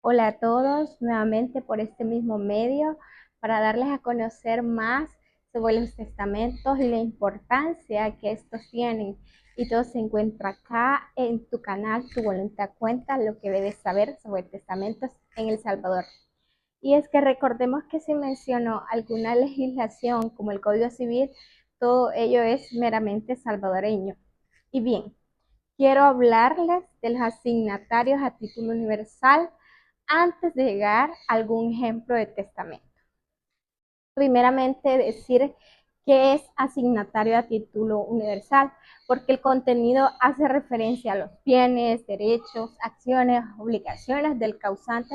Hola a todos, nuevamente por este mismo medio para darles a conocer más sobre los testamentos y la importancia que estos tienen. Y todo se encuentra acá en tu canal, Tu Voluntad Cuenta, lo que debes saber sobre testamentos en El Salvador. Y es que recordemos que si mencionó alguna legislación como el Código Civil, todo ello es meramente salvadoreño. Y bien, quiero hablarles de los asignatarios a título universal antes de llegar a algún ejemplo de testamento. Primeramente, decir qué es asignatario a título universal, porque el contenido hace referencia a los bienes, derechos, acciones, obligaciones del causante,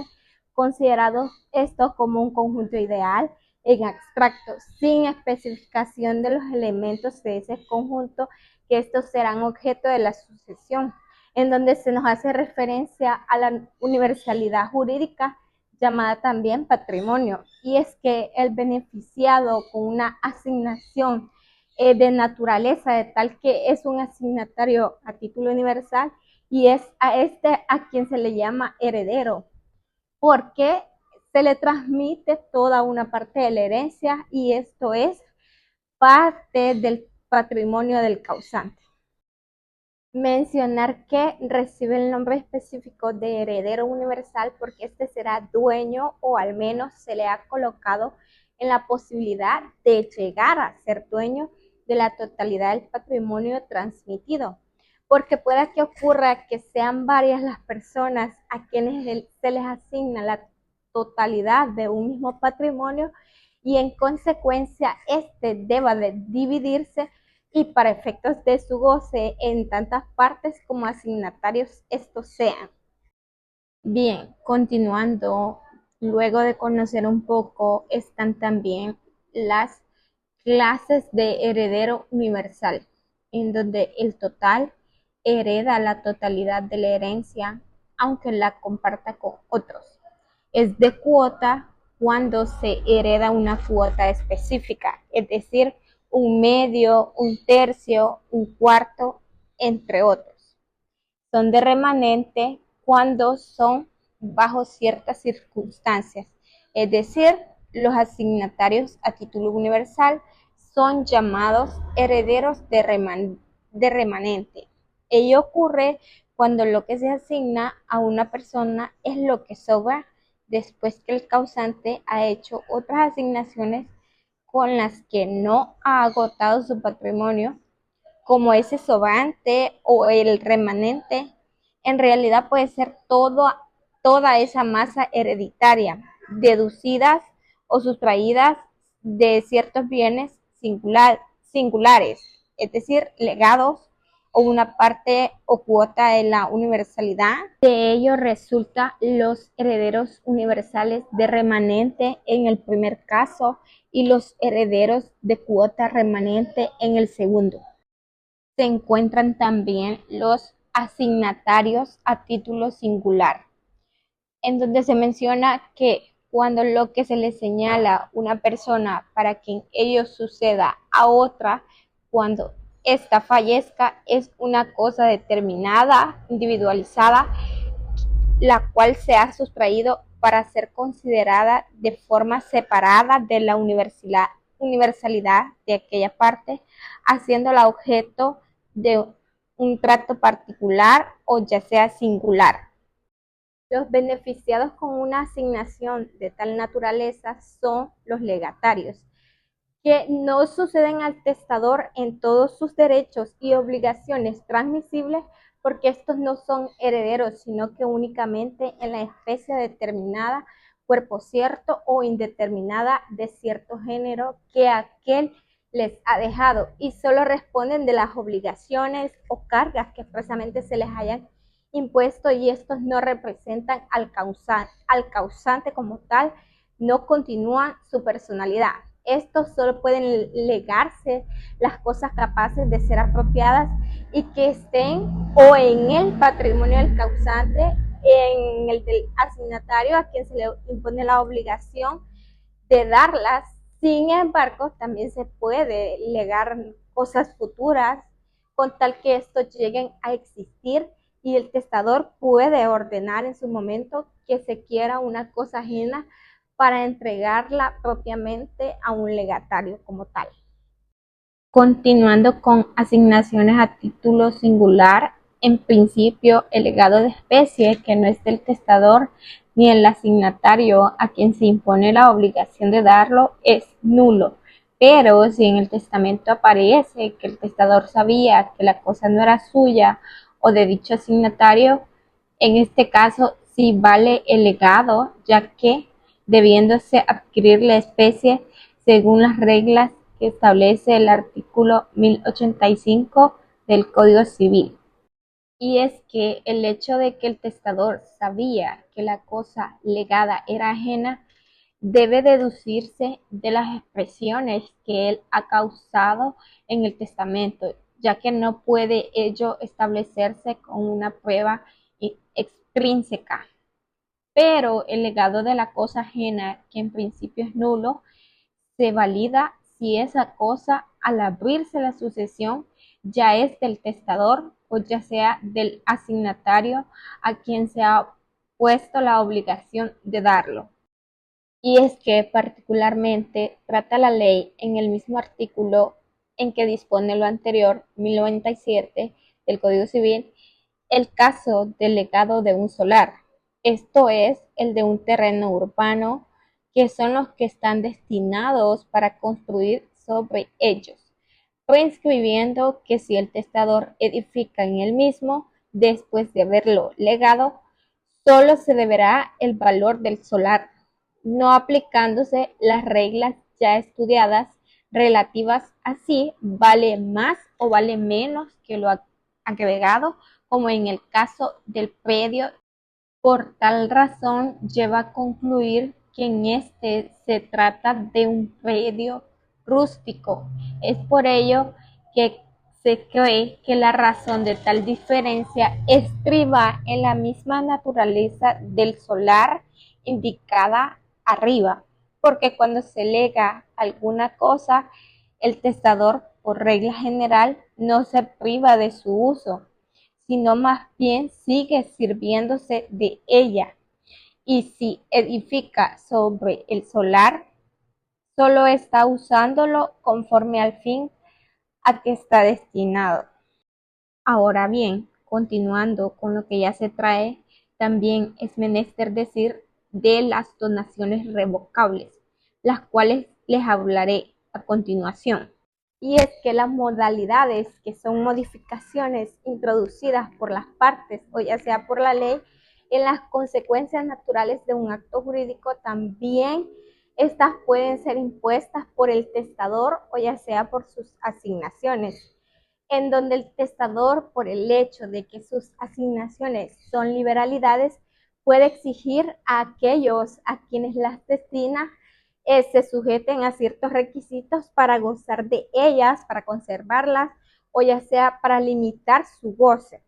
considerados estos como un conjunto ideal en abstracto, sin especificación de los elementos de ese conjunto, que estos serán objeto de la sucesión, en donde se nos hace referencia a la universalidad jurídica llamada también patrimonio, y es que el beneficiado con una asignación de naturaleza, de tal que es un asignatario a título universal, y es a este a quien se le llama heredero, porque se le transmite toda una parte de la herencia y esto es parte del patrimonio del causante. Mencionar que recibe el nombre específico de heredero universal porque este será dueño, o al menos se le ha colocado en la posibilidad de llegar a ser dueño de la totalidad del patrimonio transmitido, porque pueda que ocurra que sean varias las personas a quienes se les asigna la totalidad de un mismo patrimonio y en consecuencia este deba de dividirse y para efectos de su goce en tantas partes como asignatarios estos sean. Bien, continuando, luego de conocer un poco, están también las clases de heredero universal, en donde el total hereda la totalidad de la herencia, aunque la comparta con otros. Es de cuota cuando se hereda una cuota específica, es decir, un medio, un tercio, un cuarto, entre otros. Son de remanente cuando son bajo ciertas circunstancias, es decir, los asignatarios a título universal son llamados herederos de remanente. Ello ocurre cuando lo que se asigna a una persona es lo que sobra después que el causante ha hecho otras asignaciones con las que no ha agotado su patrimonio, como ese sobrante o el remanente. En realidad puede ser toda esa masa hereditaria, deducidas o sustraídas de ciertos bienes singulares, es decir, legados o una parte o cuota de la universalidad. De ello resulta los herederos universales de remanente en el primer caso y los herederos de cuota remanente en el segundo. Se encuentran también los asignatarios a título singular, en donde se menciona que cuando lo que se le señala a una persona para quien ello suceda a otra, cuando ésta fallezca, es una cosa determinada, individualizada, la cual se ha sustraído para ser considerada de forma separada de la universalidad de aquella parte, haciéndola objeto de un trato particular o ya sea singular. Los beneficiados con una asignación de tal naturaleza son los legatarios, que no suceden al testador en todos sus derechos y obligaciones transmisibles, porque estos no son herederos, sino que únicamente en la especie determinada, cuerpo cierto o indeterminada de cierto género que aquel les ha dejado, y solo responden de las obligaciones o cargas que expresamente se les hayan impuesto, y estos no representan al causante como tal, no continúan su personalidad. Estos solo pueden legarse las cosas capaces de ser apropiadas y que estén o en el patrimonio del causante, en el del asignatario a quien se le impone la obligación de darlas. Sin embargo, también se puede legar cosas futuras con tal que estos lleguen a existir y el testador puede ordenar en su momento que se quiera una cosa ajena para entregarla propiamente a un legatario como tal. Continuando con asignaciones a título singular, en principio el legado de especie que no es del testador ni el asignatario a quien se impone la obligación de darlo es nulo. Pero si en el testamento aparece que el testador sabía que la cosa no era suya o de dicho asignatario, en este caso sí vale el legado, ya que debiéndose adquirir la especie según las reglas que establece el artículo 1085 del Código Civil. Y es que el hecho de que el testador sabía que la cosa legada era ajena debe deducirse de las expresiones que él ha causado en el testamento, ya que no puede ello establecerse con una prueba extrínseca. Pero el legado de la cosa ajena, que en principio es nulo, se valida si esa cosa, al abrirse la sucesión, ya es del testador o ya sea del asignatario a quien se ha puesto la obligación de darlo. Y es que particularmente trata la ley en el mismo artículo en que dispone lo anterior, 1097 del Código Civil, el caso del legado de un solar, esto es, el de un terreno urbano, que son los que están destinados para construir sobre ellos, prescribiendo que si el testador edifica en el mismo, después de haberlo legado, solo se deberá el valor del solar, no aplicándose las reglas ya estudiadas relativas a si vale más o vale menos que lo agregado, como en el caso del predio. Por tal razón, lleva a concluir que en este se trata de un predio rústico. Es por ello que se cree que la razón de tal diferencia estriba en la misma naturaleza del solar indicada arriba, porque cuando se lega alguna cosa, el testador, por regla general, no se priva de su uso, sino más bien sigue sirviéndose de ella. Y si edifica sobre el solar, solo está usándolo conforme al fin a que está destinado. Ahora bien, continuando con lo que ya se trae, también es menester decir de las donaciones revocables, las cuales les hablaré a continuación. Y es que las modalidades, que son modificaciones introducidas por las partes o ya sea por la ley, en las consecuencias naturales de un acto jurídico, también estas pueden ser impuestas por el testador o ya sea por sus asignaciones, en donde el testador, por el hecho de que sus asignaciones son liberalidades, puede exigir a aquellos a quienes las destina se sujeten a ciertos requisitos para gozar de ellas, para conservarlas o ya sea para limitar su goce.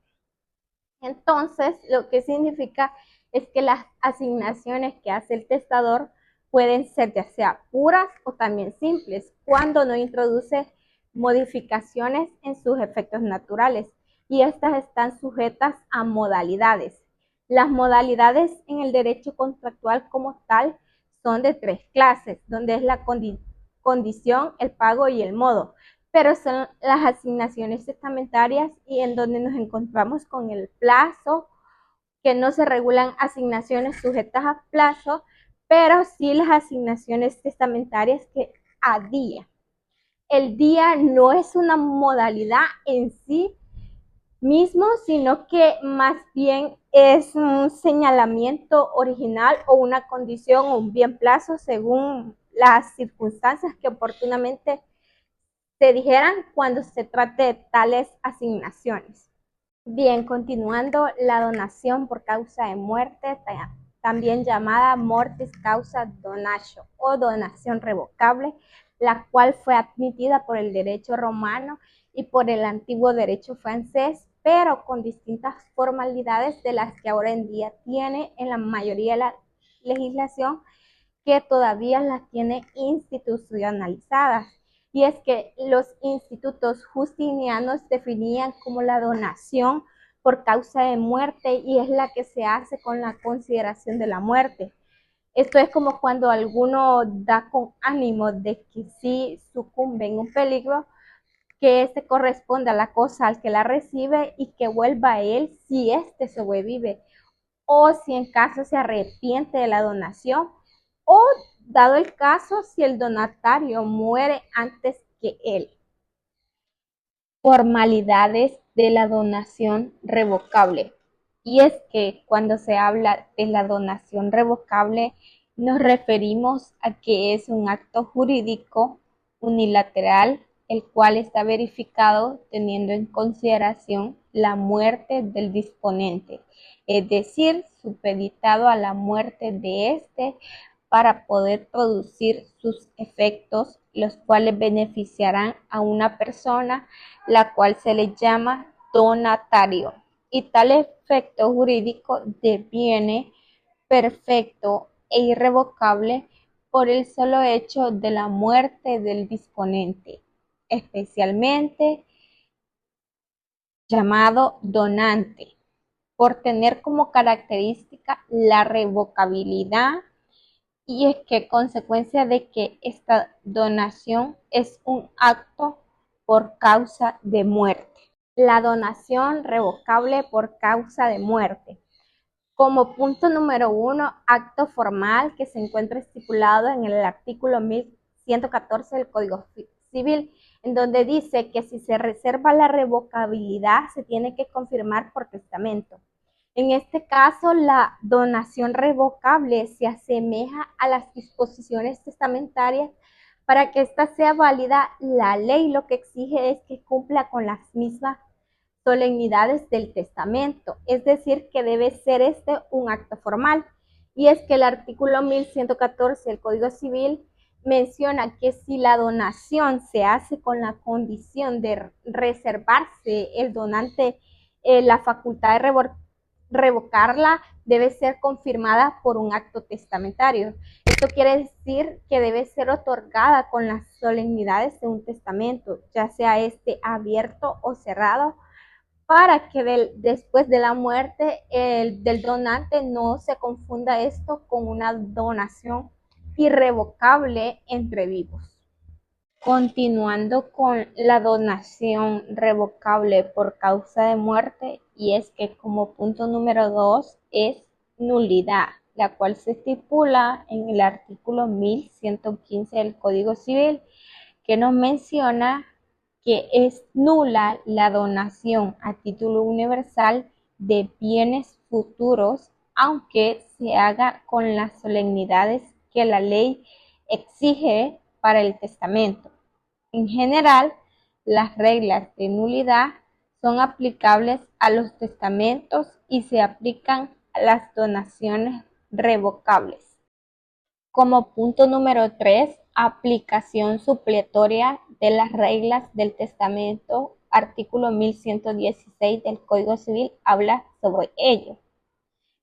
Entonces, lo que significa es que las asignaciones que hace el testador pueden ser ya sea puras o también simples, cuando no introduce modificaciones en sus efectos naturales, y estas están sujetas a modalidades. Las modalidades en el derecho contractual como tal son de tres clases, donde es la condición, el pago y el modo, pero son las asignaciones testamentarias y en donde nos encontramos con el plazo, que no se regulan asignaciones sujetas a plazo, pero sí las asignaciones testamentarias que a día. El día no es una modalidad en sí mismo, sino que más bien es un señalamiento original o una condición o un bien plazo según las circunstancias que oportunamente se dijeran cuando se trate de tales asignaciones. Bien, continuando, la donación por causa de muerte, también llamada mortis causa donatio o donación revocable, la cual fue admitida por el derecho romano y por el antiguo derecho francés, pero con distintas formalidades de las que ahora en día tiene en la mayoría de la legislación, que todavía las tiene institucionalizadas. Y es que los institutos justinianos definían como la donación por causa de muerte y es la que se hace con la consideración de la muerte. Esto es como cuando alguno da con ánimo de que si sucumbe en un peligro, que éste corresponda a la cosa al que la recibe y que vuelva a él si éste sobrevive, o si en caso se arrepiente de la donación, o dado el caso, si el donatario muere antes que él. Formalidades de la donación revocable. Y es que cuando se habla de la donación revocable, nos referimos a que es un acto jurídico unilateral, el cual está verificado teniendo en consideración la muerte del disponente, es decir, supeditado a la muerte de éste para poder producir sus efectos, los cuales beneficiarán a una persona, la cual se le llama donatario. Y tal efecto jurídico deviene perfecto e irrevocable por el solo hecho de la muerte del disponente, especialmente llamado donante, por tener como característica la revocabilidad. Y es que consecuencia de que esta donación es un acto por causa de muerte. La donación revocable por causa de muerte. Como punto número 1, acto formal que se encuentra estipulado en el artículo 1114 del Código Civil, en donde dice que si se reserva la revocabilidad se tiene que confirmar por testamento. En este caso, la donación revocable se asemeja a las disposiciones testamentarias. Para que ésta sea válida, la ley lo que exige es que cumpla con las mismas solemnidades del testamento, es decir, que debe ser un acto formal. Y es que el artículo 1114 del Código Civil menciona que si la donación se hace con la condición de reservarse el donante la facultad de revocarla, debe ser confirmada por un acto testamentario. Esto quiere decir que debe ser otorgada con las solemnidades de un testamento, ya sea abierto o cerrado, para que después de la muerte del donante no se confunda esto con una donación irrevocable entre vivos. Continuando con la donación revocable por causa de muerte, y es que como punto número 2 es nulidad, la cual se estipula en el artículo 1115 del Código Civil, que nos menciona que es nula la donación a título universal de bienes futuros, aunque se haga con las solemnidades que la ley exige para el testamento. En general, las reglas de nulidad son aplicables a los testamentos y se aplican a las donaciones revocables. Como punto número 3, aplicación supletoria de las reglas del testamento, artículo 1116 del Código Civil habla sobre ello,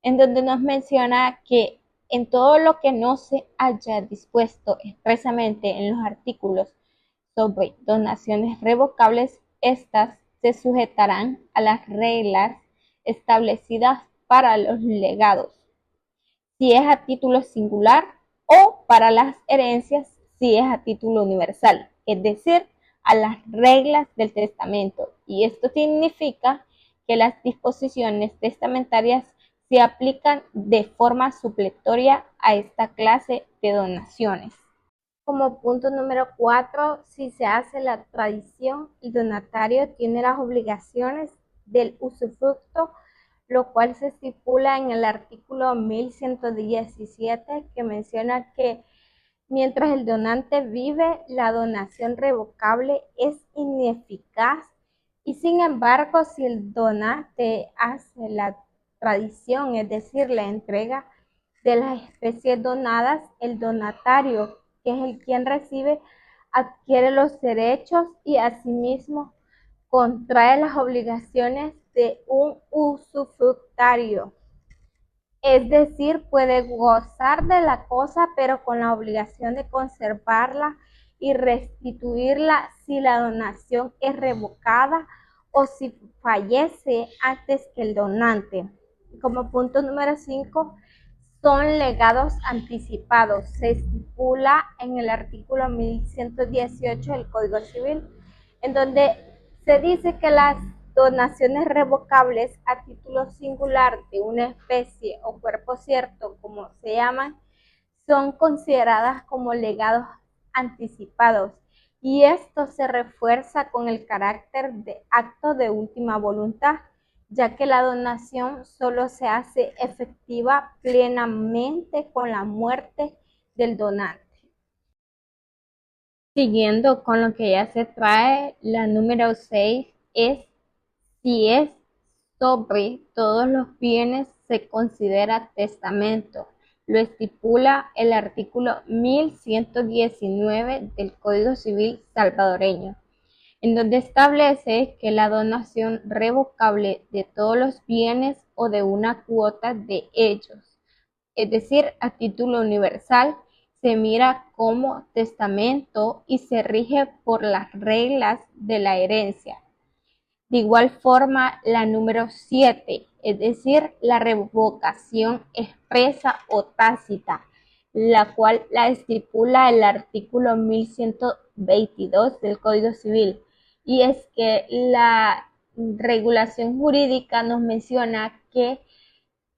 en donde nos menciona que en todo lo que no se haya dispuesto expresamente en los artículos sobre donaciones revocables, estas se sujetarán a las reglas establecidas para los legados, si es a título singular, o para las herencias si es a título universal, es decir, a las reglas del testamento. Y esto significa que las disposiciones testamentarias se aplican de forma supletoria a esta clase de donaciones. Como punto número 4, si se hace la tradición, el donatario tiene las obligaciones del usufructo, lo cual se estipula en el artículo 1117, que menciona que mientras el donante vive, la donación revocable es ineficaz, y sin embargo, si el donante hace la tradición, es decir, la entrega de las especies donadas, el donatario, que es el quien recibe, adquiere los derechos y asimismo contrae las obligaciones de un usufructario. Es decir, puede gozar de la cosa, pero con la obligación de conservarla y restituirla si la donación es revocada o si fallece antes que el donante. Como punto número 5, son legados anticipados. Se estipula en el artículo 1118 del Código Civil, en donde se dice que las donaciones revocables a título singular de una especie o cuerpo cierto, como se llaman, son consideradas como legados anticipados, y esto se refuerza con el carácter de acto de última voluntad, ya que la donación solo se hace efectiva plenamente con la muerte del donante. Siguiendo con lo que ya se trae, la número 6 es si es sobre todos los bienes se considera testamento. Lo estipula el artículo 1119 del Código Civil salvadoreño, en donde establece que la donación revocable de todos los bienes o de una cuota de ellos, es decir, a título universal, se mira como testamento y se rige por las reglas de la herencia. De igual forma, la número 7, es decir, la revocación expresa o tácita, la cual la estipula el artículo 1122 del Código Civil. Y es que la regulación jurídica nos menciona que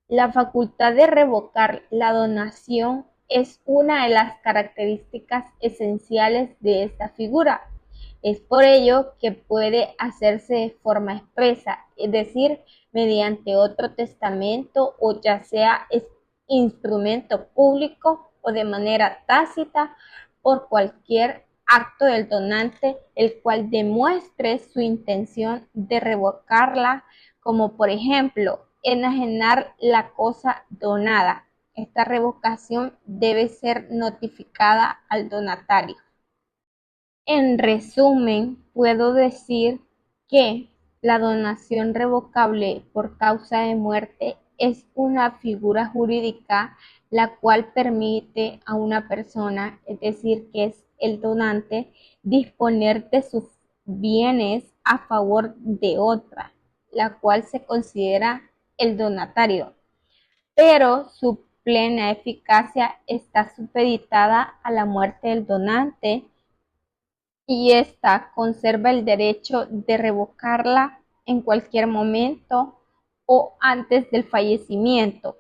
la facultad de revocar la donación es una de las características esenciales de esta figura. Es por ello que puede hacerse de forma expresa, es decir, mediante otro testamento o ya sea instrumento público o de manera tácita por cualquier acto del donante, el cual demuestre su intención de revocarla, como por ejemplo, enajenar la cosa donada. Esta revocación debe ser notificada al donatario. En resumen, puedo decir que la donación revocable por causa de muerte es una figura jurídica la cual permite a una persona, es decir, que es el donante, disponer de sus bienes a favor de otra, la cual se considera el donatario, pero su plena eficacia está supeditada a la muerte del donante, y ésta conserva el derecho de revocarla en cualquier momento o antes del fallecimiento.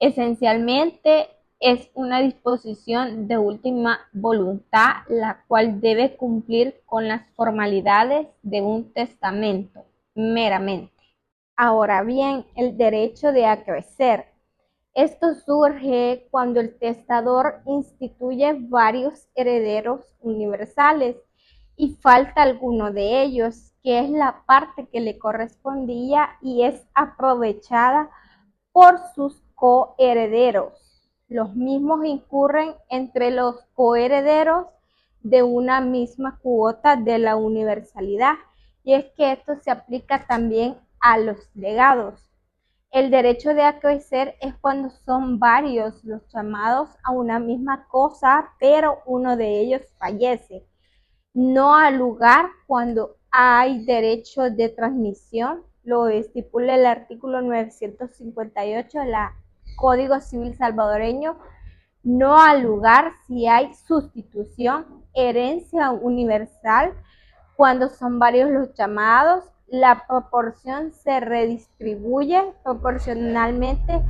Esencialmente es una disposición de última voluntad, la cual debe cumplir con las formalidades de un testamento meramente. Ahora bien, el derecho de acrecer. Esto surge cuando el testador instituye varios herederos universales y falta alguno de ellos, que es la parte que le correspondía y es aprovechada por sus coherederos. Los mismos incurren entre los coherederos de una misma cuota de la universalidad, y es que esto se aplica también a los legados. El derecho de acrecer es cuando son varios los llamados a una misma cosa, pero uno de ellos fallece. No al lugar cuando hay derecho de transmisión, lo estipula el artículo 958 del Código Civil salvadoreño. No al lugar si hay sustitución, herencia universal, cuando son varios los llamados, la proporción se redistribuye proporcionalmente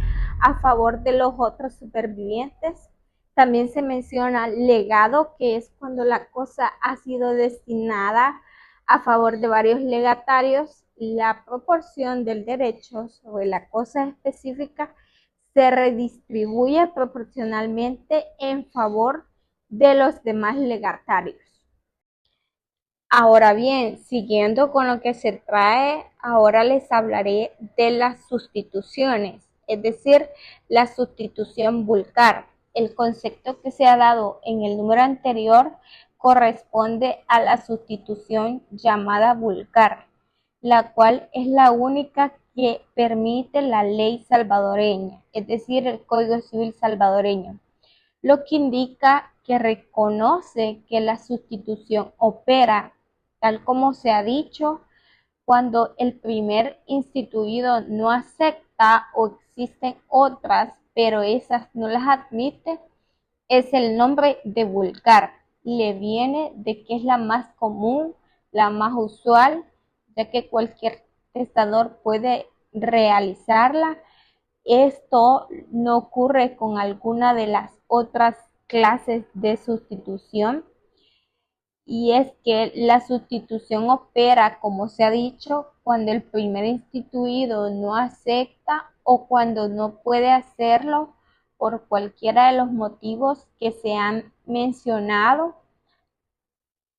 a favor de los otros supervivientes. También se menciona legado, que es cuando la cosa ha sido destinada a favor de varios legatarios. La proporción del derecho sobre la cosa específica se redistribuye proporcionalmente en favor de los demás legatarios. Ahora bien, siguiendo con lo que se trae, ahora les hablaré de las sustituciones, es decir, la sustitución vulgar. El concepto que se ha dado en el número anterior corresponde a la sustitución llamada vulgar, la cual es la única que permite la ley salvadoreña, es decir, el Código Civil salvadoreño, lo que indica que reconoce que la sustitución opera, tal como se ha dicho, cuando el primer instituido no acepta o existen otras, pero esas no las admite, es el nombre de vulgar. Le viene de que es la más común, la más usual, ya que cualquier testador puede realizarla. Esto no ocurre con alguna de las otras clases de sustitución, y es que la sustitución opera, como se ha dicho, cuando el primer instituido no acepta o cuando no puede hacerlo por cualquiera de los motivos que se han mencionado,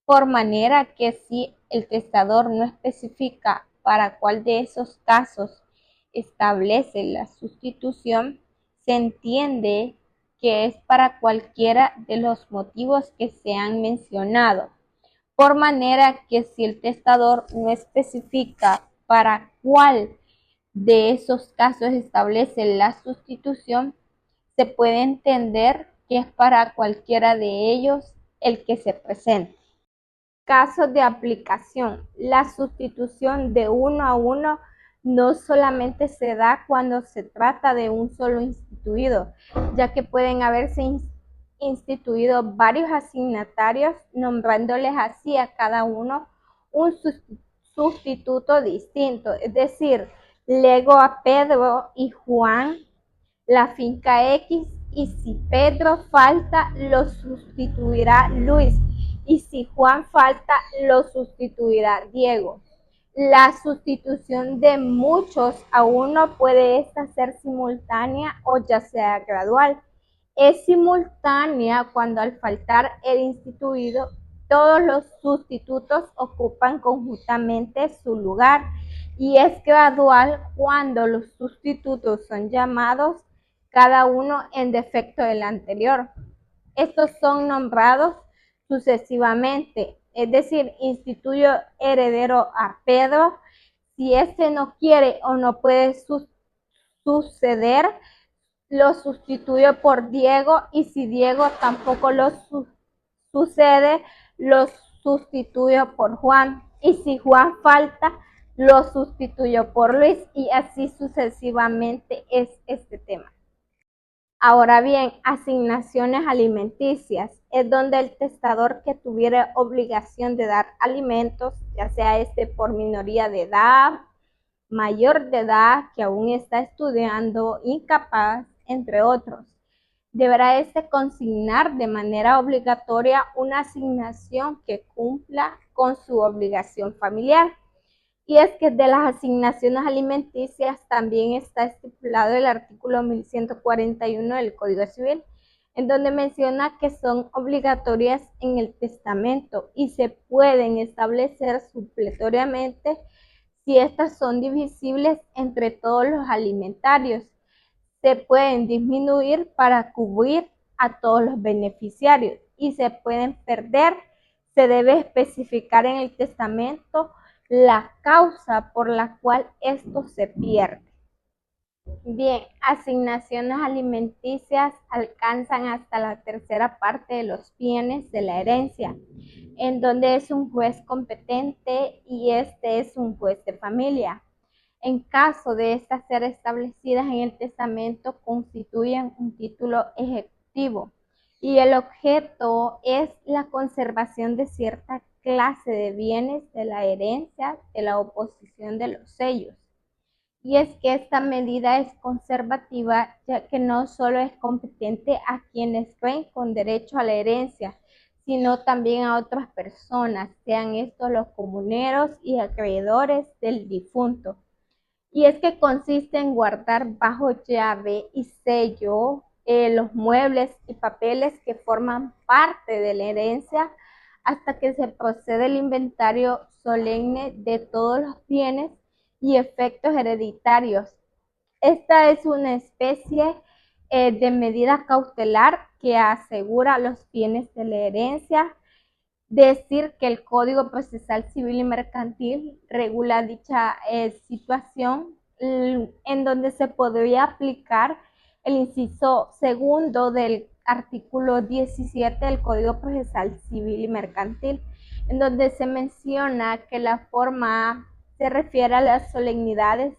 por manera que si el testador no especifica para cuál de esos casos establece la sustitución, se entiende que es para cualquiera de los motivos que se han mencionado. Por manera que si el testador no especifica para cuál de esos casos establece la sustitución, se puede entender que es para cualquiera de ellos el que se presente. Casos de aplicación. La sustitución de uno a uno no solamente se da cuando se trata de un solo instituido, ya que pueden haberse instituido varios asignatarios, nombrándoles así a cada uno un sustituto distinto. Es decir, lego a Pedro y Juan la finca X, y si Pedro falta, lo sustituirá Luis, y si Juan falta, lo sustituirá Diego. La sustitución de muchos a uno puede esta ser simultánea o ya sea gradual. Es simultánea cuando al faltar el instituido, todos los sustitutos ocupan conjuntamente su lugar, y es gradual cuando los sustitutos son llamados cada uno en defecto del anterior. Estos son nombrados sucesivamente, es decir, instituyo heredero a Pedro. Si éste no quiere o no puede suceder, lo sustituyo por Diego, y si Diego tampoco lo sucede, lo sustituyo por Juan, y si Juan falta, lo sustituyo por Luis, y así sucesivamente es este tema. Ahora bien, asignaciones alimenticias es donde el testador que tuviera obligación de dar alimentos, ya sea por minoría de edad, mayor de edad que aún está estudiando, incapaz, entre otros, deberá consignar de manera obligatoria una asignación que cumpla con su obligación familiar. Y es que de las asignaciones alimenticias también está estipulado el artículo 1141 del Código Civil, en donde menciona que son obligatorias en el testamento y se pueden establecer supletoriamente si estas son divisibles entre todos los alimentarios. Se pueden disminuir para cubrir a todos los beneficiarios y se pueden perder. Se debe especificar en el testamento la causa por la cual esto se pierde. Bien, asignaciones alimenticias alcanzan hasta la tercera parte de los bienes de la herencia, en donde es un juez competente y este es un juez de familia. En caso de estas ser establecidas en el testamento, constituyen un título ejecutivo y el objeto es la conservación de cierta clase de bienes de la herencia de la oposición de los sellos. Y es que esta medida es conservativa, ya que no solo es competente a quienes ven con derecho a la herencia, sino también a otras personas, sean estos los comuneros y acreedores del difunto. Y es que consiste en guardar bajo llave y sello los muebles y papeles que forman parte de la herencia hasta que se procede el inventario solemne de todos los bienes y efectos hereditarios. Esta es una especie de medida cautelar que asegura los bienes de la herencia. Decir que el Código Procesal Civil y Mercantil regula dicha situación, en donde se podría aplicar el inciso segundo del artículo 17 del Código Procesal Civil y Mercantil, en donde se menciona que la forma se refiere a las solemnidades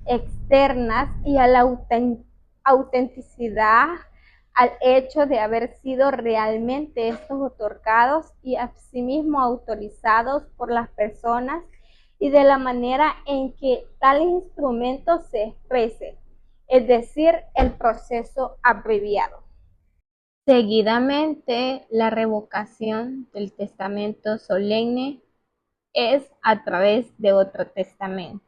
externas y a la autenticidad, al hecho de haber sido realmente estos otorgados y asimismo autorizados por las personas y de la manera en que tales instrumentos se expresen, es decir, el proceso abreviado. Seguidamente, la revocación del testamento solemne es a través de otro testamento.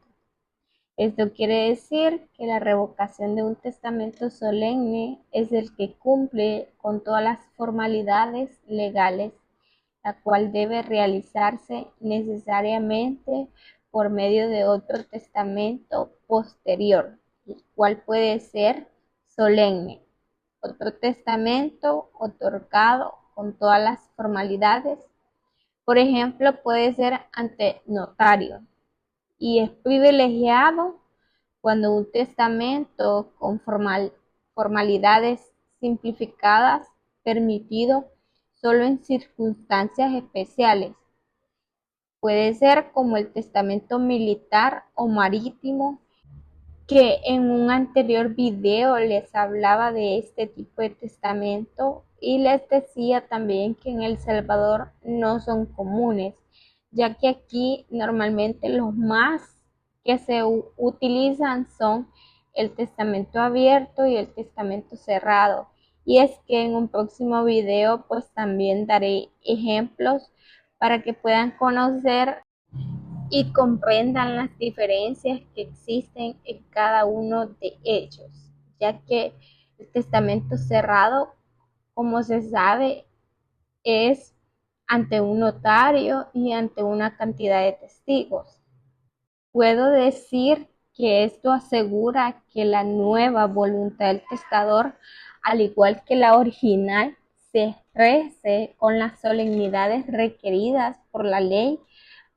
Esto quiere decir que la revocación de un testamento solemne es el que cumple con todas las formalidades legales, la cual debe realizarse necesariamente por medio de otro testamento posterior, el cual puede ser solemne. Otro testamento otorgado con todas las formalidades, por ejemplo, puede ser ante notario, y es privilegiado cuando un testamento con formalidades simplificadas, permitido solo en circunstancias especiales. Puede ser como el testamento militar o marítimo, que en un anterior video les hablaba de este tipo de testamento y les decía también que en El Salvador no son comunes, ya que aquí normalmente los más que se utilizan son el testamento abierto y el testamento cerrado. Y es que en un próximo video pues también daré ejemplos para que puedan conocer y comprendan las diferencias que existen en cada uno de ellos, ya que el testamento cerrado, como se sabe, es ante un notario y ante una cantidad de testigos. Puedo decir que esto asegura que la nueva voluntad del testador, al igual que la original, se exprese con las solemnidades requeridas por la ley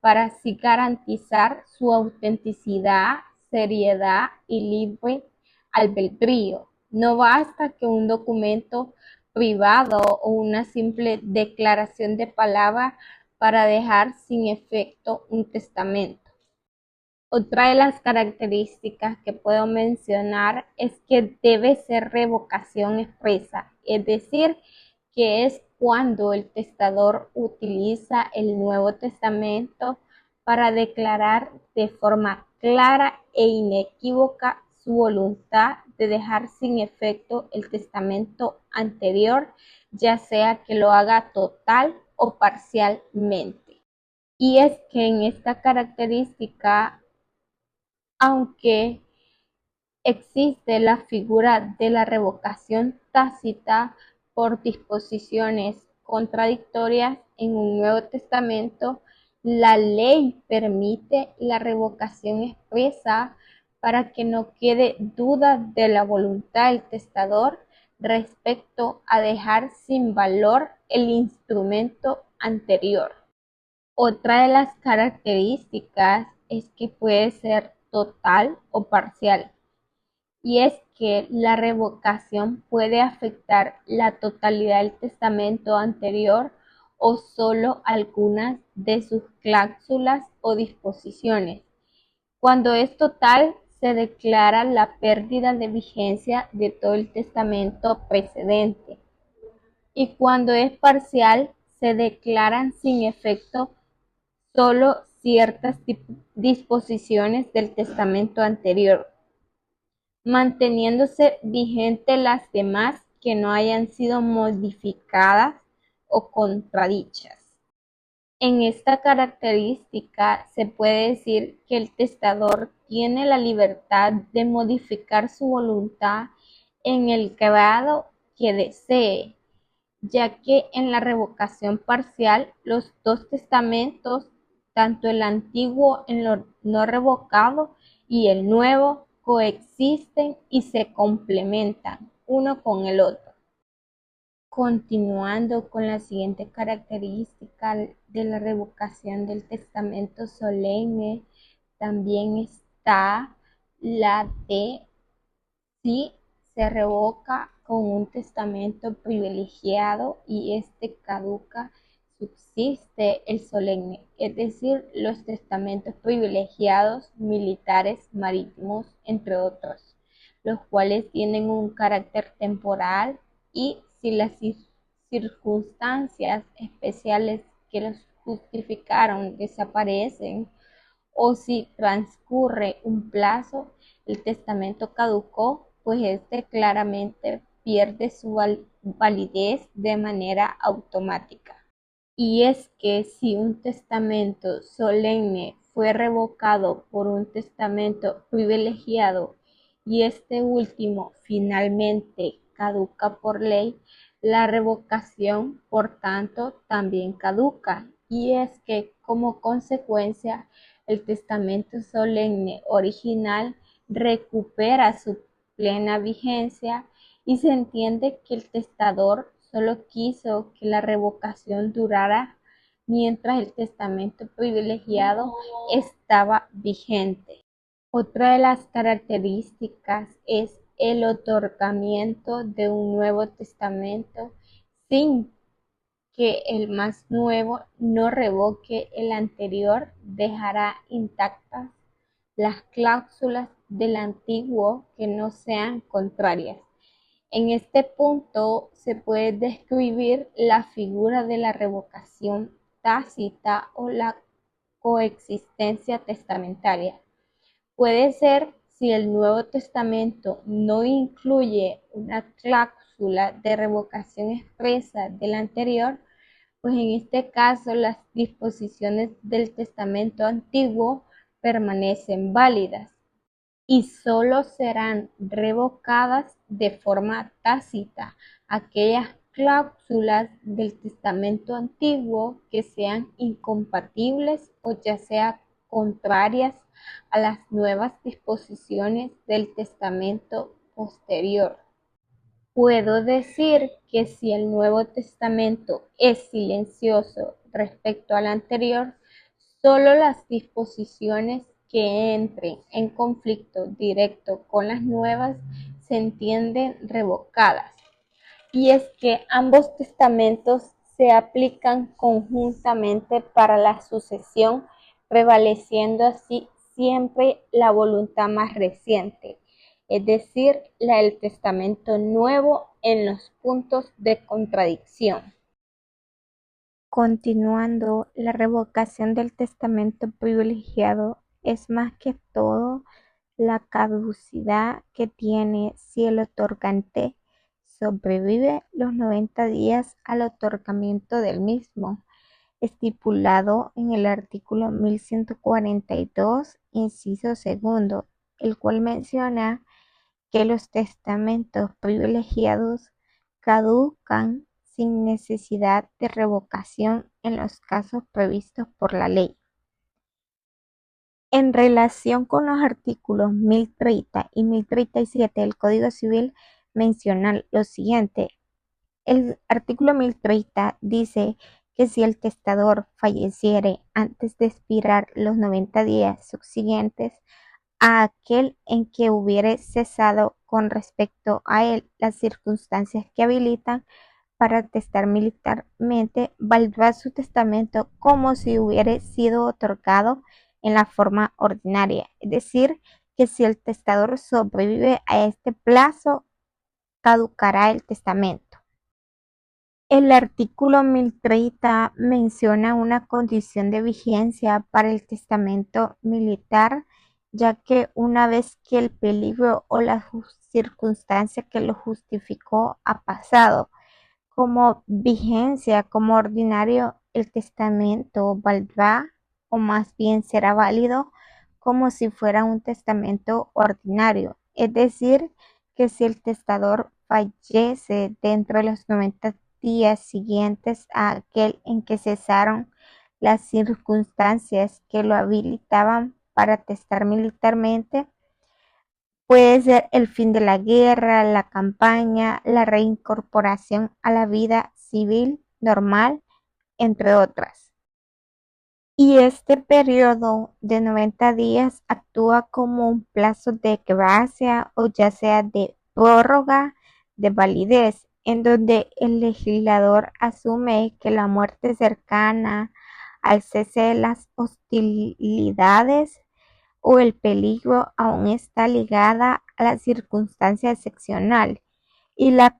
para así garantizar su autenticidad, seriedad y libre albedrío. No basta que un documento privado o una simple declaración de palabra para dejar sin efecto un testamento. Otra de las características que puedo mencionar es que debe ser revocación expresa, es decir, que es cuando el testador utiliza el Nuevo Testamento para declarar de forma clara e inequívoca su voluntad de dejar sin efecto el testamento anterior, ya sea que lo haga total o parcialmente. Y es que en esta característica, aunque existe la figura de la revocación tácita por disposiciones contradictorias en un Nuevo Testamento, la ley permite la revocación expresa para que no quede duda de la voluntad del testador respecto a dejar sin valor el instrumento anterior. Otra de las características es que puede ser total o parcial, y es que la revocación puede afectar la totalidad del testamento anterior o solo algunas de sus cláusulas o disposiciones. Cuando es total, se declara la pérdida de vigencia de todo el testamento precedente, y cuando es parcial, se declaran sin efecto solo ciertas disposiciones del testamento anterior, manteniéndose vigentes las demás que no hayan sido modificadas o contradichas. En esta característica se puede decir que el testador tiene la libertad de modificar su voluntad en el grado que desee, ya que en la revocación parcial los dos testamentos, tanto el antiguo en lo no revocado y el nuevo, coexisten y se complementan uno con el otro. Continuando con la siguiente característica de la revocación del testamento solemne, también está la de si se revoca con un testamento privilegiado y este caduca subsiste el solemne, es decir, los testamentos privilegiados, militares, marítimos, entre otros, los cuales tienen un carácter temporal y si las circunstancias especiales que los justificaron desaparecen o si transcurre un plazo, el testamento caducó, pues este claramente pierde su validez de manera automática. Y es que si un testamento solemne fue revocado por un testamento privilegiado y este último finalmente caduca por ley, la revocación, por tanto, también caduca. Y es que como consecuencia, el testamento solemne original recupera su plena vigencia y se entiende que el testador solo quiso que la revocación durara mientras el testamento privilegiado estaba vigente. Otra de las características es el otorgamiento de un nuevo testamento sin que el más nuevo no revoque el anterior, dejará intactas las cláusulas del antiguo que no sean contrarias. En este punto se puede describir la figura de la revocación tácita o la coexistencia testamentaria. Puede ser si el Nuevo Testamento no incluye una cláusula de revocación expresa del anterior, pues en este caso las disposiciones del Testamento Antiguo permanecen válidas y solo serán revocadas de forma tácita aquellas cláusulas del Testamento Antiguo que sean incompatibles o ya sea contrarias a las nuevas disposiciones del Testamento posterior. Puedo decir que si el Nuevo Testamento es silencioso respecto al anterior, solo las disposiciones que entren en conflicto directo con las nuevas se entienden revocadas. Y es que ambos testamentos se aplican conjuntamente para la sucesión, prevaleciendo así siempre la voluntad más reciente, es decir, la del testamento nuevo en los puntos de contradicción. Continuando, la revocación del testamento privilegiado es más que todo la caducidad que tiene si el otorgante sobrevive los 90 días al otorgamiento del mismo, estipulado en el artículo 1142, inciso segundo, el cual menciona que los testamentos privilegiados caducan sin necesidad de revocación en los casos previstos por la ley. En relación con los artículos 1030 y 1037 del Código Civil mencionan lo siguiente. El artículo 1030 dice que si el testador falleciere antes de expirar los 90 días subsiguientes a aquel en que hubiere cesado con respecto a él las circunstancias que habilitan para testar militarmente, valdrá su testamento como si hubiere sido otorgado en la forma ordinaria. Es decir, que si el testador sobrevive a este plazo, caducará el testamento. El artículo 1030 menciona una condición de vigencia para el testamento militar, ya que una vez que el peligro o la circunstancia que lo justificó ha pasado, como vigencia como ordinario, el testamento valdrá o más bien será válido como si fuera un testamento ordinario. Es decir, que si el testador fallece dentro de los 90 días siguientes a aquel en que cesaron las circunstancias que lo habilitaban para testar militarmente, puede ser el fin de la guerra, la campaña, la reincorporación a la vida civil normal, entre otras. Y este periodo de 90 días actúa como un plazo de gracia o ya sea de prórroga de validez. en donde el legislador asume que la muerte cercana al cese de las hostilidades o el peligro aún está ligada a la circunstancia excepcional y la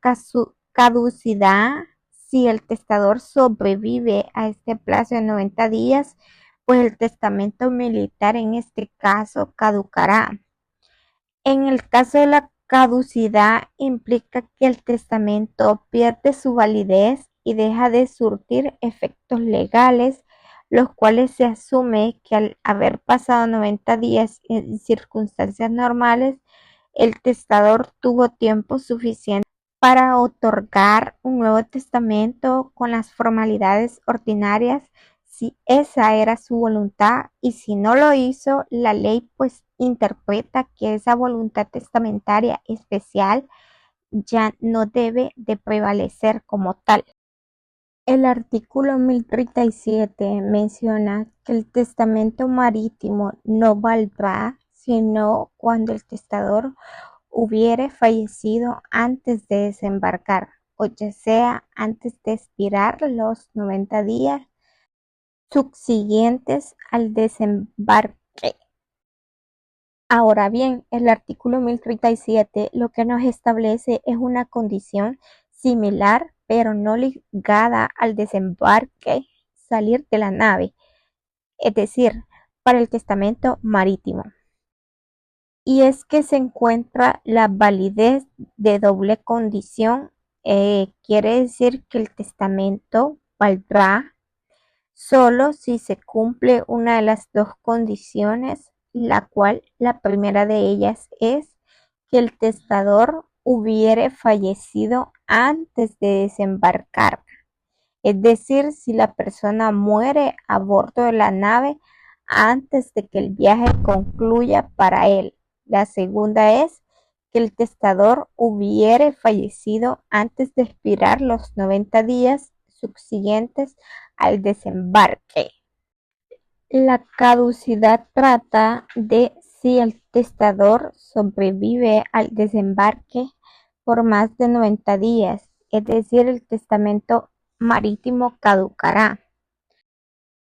caducidad. Si el testador sobrevive a este plazo de 90 días, pues el testamento militar en este caso caducará. En el caso de la caducidad, implica que el testamento pierde su validez y deja de surtir efectos legales, los cuales se asume que al haber pasado 90 días en circunstancias normales, el testador tuvo tiempo suficiente para otorgar un nuevo testamento con las formalidades ordinarias si esa era su voluntad, y si no lo hizo, la ley pues interpreta que esa voluntad testamentaria especial ya no debe de prevalecer como tal. El artículo 1037 menciona que el testamento marítimo no valdrá sino cuando el testador hubiere fallecido antes de desembarcar, o ya sea antes de expirar los 90 días subsiguientes al desembarque. Ahora bien, el artículo 1037 lo que nos establece es una condición similar, pero no ligada al desembarque, salir de la nave, es decir, para el testamento marítimo. Y es que se encuentra la validez de doble condición. Quiere decir que el testamento valdrá solo si se cumple una de las dos condiciones, la cual la primera de ellas es que el testador hubiere fallecido antes de desembarcar. Es decir, si la persona muere a bordo de la nave antes de que el viaje concluya para él. La segunda es que el testador hubiere fallecido antes de expirar los 90 días subsiguientes al desembarque. La caducidad trata de si el testador sobrevive al desembarque por más de 90 días, es decir, el testamento marítimo caducará.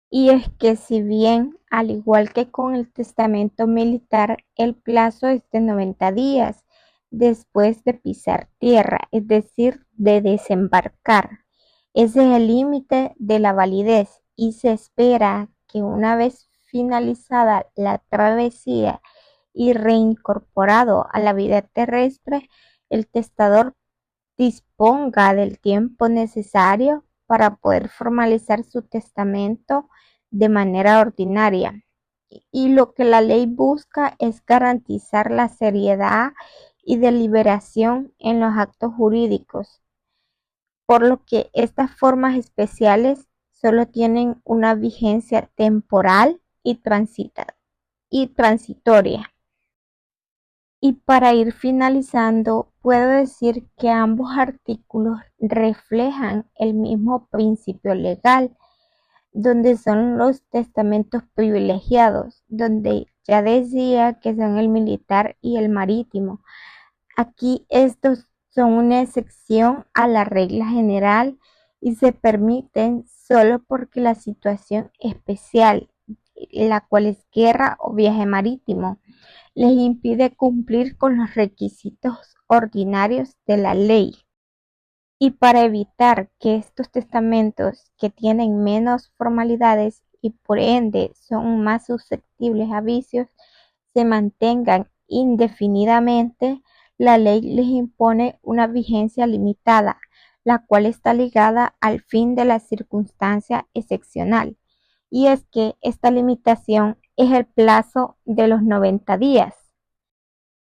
Y es que si bien, al igual que con el testamento militar, el plazo es de 90 días después de pisar tierra, es decir, de desembarcar. Ese es el límite de la validez y se espera que una vez finalizada la travesía y reincorporado a la vida terrestre, el testador disponga del tiempo necesario para poder formalizar su testamento de manera ordinaria. Y lo que la ley busca es garantizar la seriedad y deliberación en los actos jurídicos, por lo que estas formas especiales solo tienen una vigencia temporal y transitoria. Y para ir finalizando, puedo decir que ambos artículos reflejan el mismo principio legal, donde son los testamentos privilegiados, donde ya decía que son el militar y el marítimo. Aquí estos son una excepción a la regla general y se permiten solo porque la situación especial, la cual es guerra o viaje marítimo, les impide cumplir con los requisitos ordinarios de la ley. Y para evitar que estos testamentos, que tienen menos formalidades y por ende son más susceptibles a vicios, se mantengan indefinidamente, la ley les impone una vigencia limitada, la cual está ligada al fin de la circunstancia excepcional. Y es que esta limitación es el plazo de los 90 días,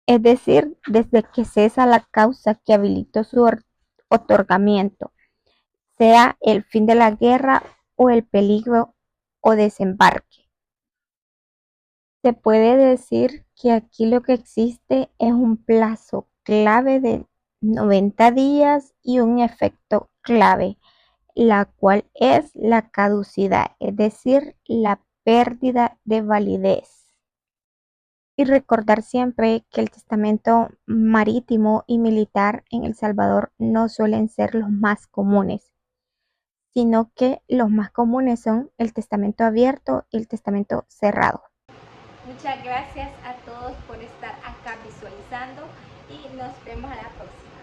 es decir, desde que cesa la causa que habilitó su otorgamiento, sea el fin de la guerra o el peligro o desembarque. Se puede decir que aquí lo que existe es un plazo clave de 90 días y un efecto clave, la cual es la caducidad, es decir, la pérdida de validez. y recordar siempre que el testamento marítimo y militar en El Salvador no suelen ser los más comunes, sino que los más comunes son el testamento abierto y el testamento cerrado. Muchas gracias a todos por estar acá visualizando y nos vemos a la próxima.